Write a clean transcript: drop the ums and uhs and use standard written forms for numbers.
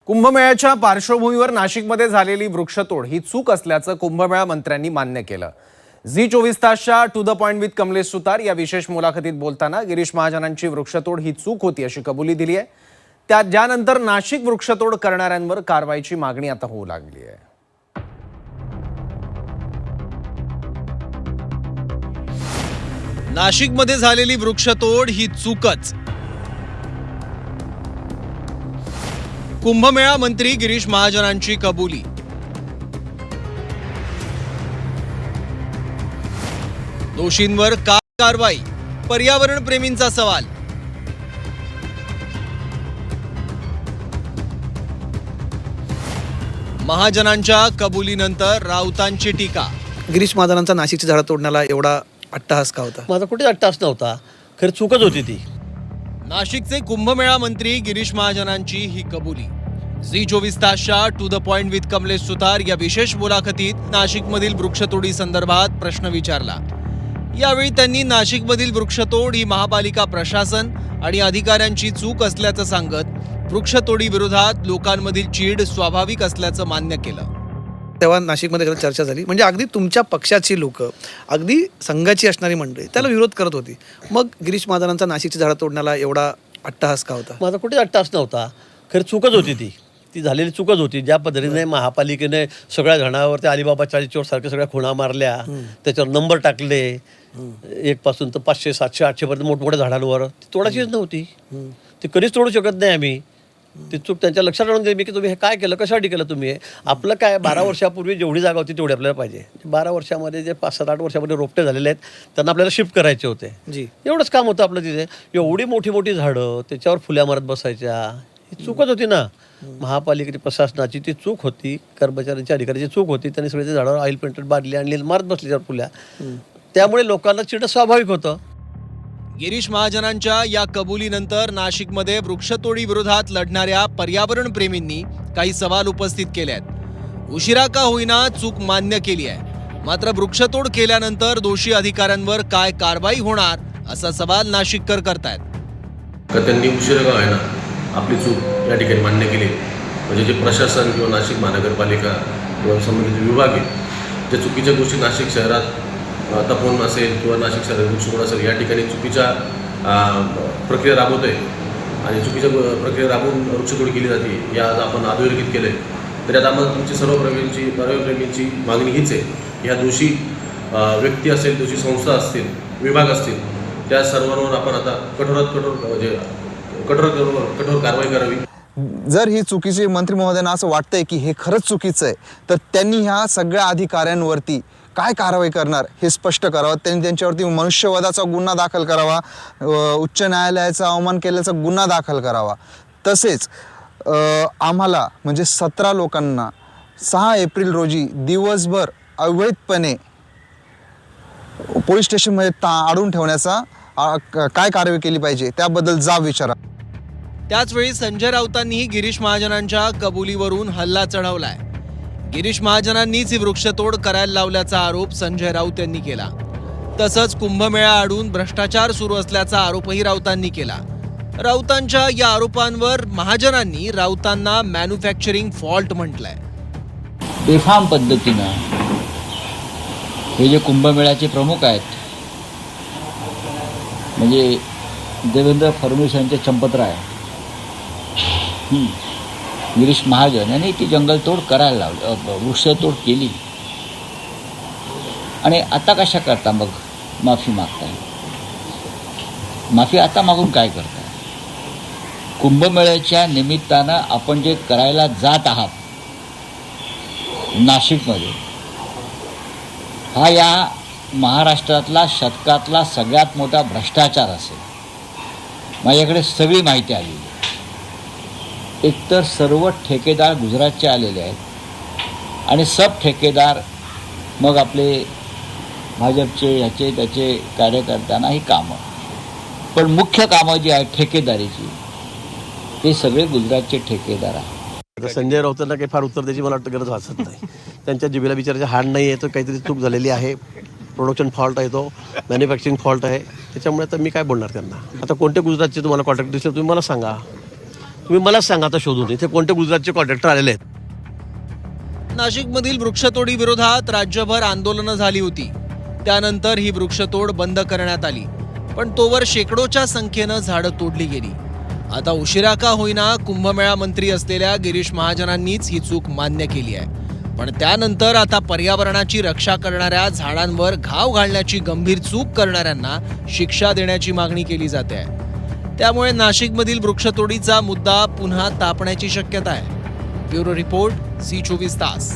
कुंभमेळ्याच्या पार्श्वभूमीवर नाशिकमध्ये झालेली वृक्षतोड ही चूक असल्याचं कुंभमेळा मंत्र्यांनी मान्य केलं। झी24 तासच्या to the point with Kamlesh Sutar या विशेष मुलाखतीत बोलताना गिरीश महाजनांची वृक्षतोड ही चूक होती अशी कबुली दिली आहे। ज्यानंतर नाशिक वृक्षतोड करणाऱ्यांवर कारवाईची मागणी आता होऊ लागली आहे। नाशिकमध्ये झालेली वृक्षतोड ही चूकच। कुंभमेळा मंत्री गिरीश महाजनांची कबुली। दोषींवर का कारवाई? पर्यावरण प्रेमींचा सवाल। महाजनांच्या कबुलीनंतर राऊतांची टीका। गिरीश महाजनांचा नाशिकची झाडं तोडण्याला एवढा अट्टहास का होता? माझा कुठेच अट्टहास नव्हता, खरं चूकच होती ती। नाशिकचे कुंभमेळा मंत्री गिरीश महाजनांची ही कबुली। झी24 तासच्या to the point with Kamlesh Sutar या विशेष मुलाखतीत नाशिकमधील वृक्षतोडी संदर्भात प्रश्न विचारला। यावेळी त्यांनी नाशिकमधील वृक्षतोड ही महापालिका प्रशासन आणि अधिकाऱ्यांची चूक असल्याचं सांगत वृक्षतोडी विरोधात लोकांमधील चीड स्वाभाविक असल्याचं मान्य केलं। तेव्हा नाशिकमध्ये चर्चा झाली, म्हणजे अगदी तुमच्या पक्षाची लोक, अगदी संघाची असणारी मंडळी त्याला विरोध करत होती। मग गिरीश महाजनांचा नाशिकची झाडं तोडण्याला एवढा अट्टहास का होता? माझा कुठेच अट्टहास नव्हता, खरं चूकच होती ती झालेली चूकच होती। ज्या पद्धतीने महापालिकेने सगळ्या घणावरती अलिबाबा 40 सारख्या सगळ्या खुणा मारल्या, त्याच्यावर नंबर टाकले, 1 पासून तर 500, 700, 800 पर्यंत मोठमोठ्या झाडांवर, ती तोडायचीच नव्हती। ती कधीच तोडू शकत नाही आम्ही। ती चूक त्यांच्या लक्षात आणून दिली की तुम्ही हे काय केलं, कशासाठी केलं तुम्ही? आपलं काय 12 वर्षापूर्वी जेवढी जागा होती तेवढी आपल्याला पाहिजे। 12 वर्षामध्ये जे 5-7-8 वर्षामध्ये रोपटे झालेले आहेत त्यांना आपल्याला शिफ्ट करायचे होते जी, एवढंच काम होतं आपलं तिथे। एवढी मोठी झाडं त्याच्यावर फुल्या मारत बसायच्या, ही चूकच होती ना। महापालिकेची प्रशासनाची ती चूक होती, कर्मचाऱ्यांच्या अधिकाऱ्याची चूक होती। त्यांनी सगळे झाडावर ऑइल पेंटेड बादली आणली, मारत बसली त्यावर फुल्या, त्यामुळे लोकांना चिड स्वाभाविक होतं। गिरीश महाजनांच्या या कबुलीनंतर नाशिकमध्ये वृक्षतोडी विरोधात लढणाऱ्या पर्यावरण प्रेमींनी काही सवाल उपस्थित केले आहेत। उशिरा का होईना चूक मान्य केली आहे, मात्र वृक्षतोड केल्यानंतर दोषी अधिकाऱ्यांवर काय कारवाई होणार असा सवाल नाशिककर करतायत। त्यांनी उशिरा का होईना आपली चूक या ठिकाणी मान्य केली, म्हणजे जे प्रशासन किंवा नाशिक महानगरपालिका किंवा संबंधित विभाग आहे, ज्या चुकीच्या गोष्टी नाशिक शहरात तपोवन असेल किंवा नाशिक शहरात वृक्षतोड असेल या ठिकाणी चुकीच्या प्रक्रिया राबवतोय आणि चुकीच्या प्रक्रिया राबवून वृक्षतोड केली जाते, या आज आपण अधोरेखित केलं आहे। तर यात आम्हाला तुमची सर्व पर्यावरणप्रेमींची मागणी हीच आहे, ह्या दोषी व्यक्ती असेल, दोषी संस्था असतील, विभाग असतील, त्या सर्वांवर आपण आता कठोर कारवाई करावी। जर ही चुकीची मंत्री महोदयांना असं वाटतंय की हे खरंच चुकीचं आहे, तर त्यांनी ह्या सगळ्या अधिकाऱ्यांवरती काय कारवाई करणार हे स्पष्ट करावं। त्यांनी त्यांच्यावरती मनुष्यवधाचा गुन्हा दाखल करावा, उच्च न्यायालयाचा अवमान केल्याचा गुन्हा दाखल करावा। तसेच आम्हाला म्हणजे 17 लोकांना 6 एप्रिल रोजी दिवसभर अवैधपणे पोलीस स्टेशनमध्ये अडवून ठेवण्याचा काय कारवाई केली पाहिजे त्याबद्दल जाब विचारा। त्याचवेळी संजय राऊतांनीही गिरीश महाजनांच्या कबुलीवरून हल्ला चढवलाय। गिरीश महाजनांनीच ही वृक्षतोड करायला लावल्याचा आरोप संजय राऊत यांनी केला। तसंच कुंभमेळा अडून भ्रष्टाचार सुरू असल्याचा आरोपही राऊतांनी केला। राऊतांच्या या आरोपांवर महाजनांनी राऊतांना मॅन्युफॅक्चरिंग फॉल्ट म्हटलंय। बेफाम पद्धतीनं हे जे कुंभमेळ्याचे प्रमुख आहेत, म्हणजे देवेंद्र फडणवीस यांचे चंपतराय गिरीश महाजन यांनी ती जंगलतोड करायला लावली, वृक्षतोड केली, आणि आता कशा करता मग माफी मागताय? माफी आता मागून काय करताय? कुंभमेळ्याच्या निमित्तानं आपण जे करायला जात आहात नाशिकमध्ये, हा या महाराष्ट्रातला शतकातला सगळ्यात मोठा भ्रष्टाचार असेल। माझ्याकडे सगळी माहिती आलेली आहे। एकतर सर्व ठेकेदार गुजरातचे आलेले आहेत आणि सब ठेकेदार मग आपले भाजपचे ह्याचे त्याचे कार्यकर्त्यांना ही कामं, पण मुख्य कामं जी आहेत ठेकेदारीची, ते सगळे गुजरातचे ठेकेदार आहेत। संजय राऊतांना काही फार उत्तर द्यायची मला वाटतं गरज भासत नाही। त्यांच्या जिभेला विचारायची हाड नाही आहे, तर काहीतरी चूक झालेली आहे, प्रोडक्शन फॉल्ट आहे, तो मॅन्युफॅक्चरिंग फॉल्ट आहे, त्याच्यामुळे आता मी काय बोलणार त्यांना? आता कोणते गुजरातचे तुम्हाला कॉन्ट्रॅक्ट दिसले तुम्ही मला सांगा, तुम्ही मलाच सांगा आता शोधून इथे कोणते गुजरातचे कॉन्ट्रॅक्टर आलेले आहेत. नाशिकमधील वृक्षतोडी विरोधात राज्यभर आंदोलनं झाली होती. त्यानंतर ही वृक्षतोड बंद करण्यात आली, पण तोवर शेकडोच्या संख्येनं झाडं तोडली गेली. आता उशिरा का होईना कुंभमेळा मंत्री असलेल्या गिरीश महाजनांनीच ही चूक मान्य केली आहे. पण त्यानंतर आता पर्यावरणाची रक्षा करणाऱ्या झाडांवर घाव घालण्याची गंभीर चूक करणाऱ्यांना शिक्षा देण्याची मागणी केली जाते आहे. त्यामुळे नाशिकमधील वृक्षतोडीचा मुद्दा पुन्हा तापण्याची शक्यता आहे. ब्युरो रिपोर्ट, झी 24 तास.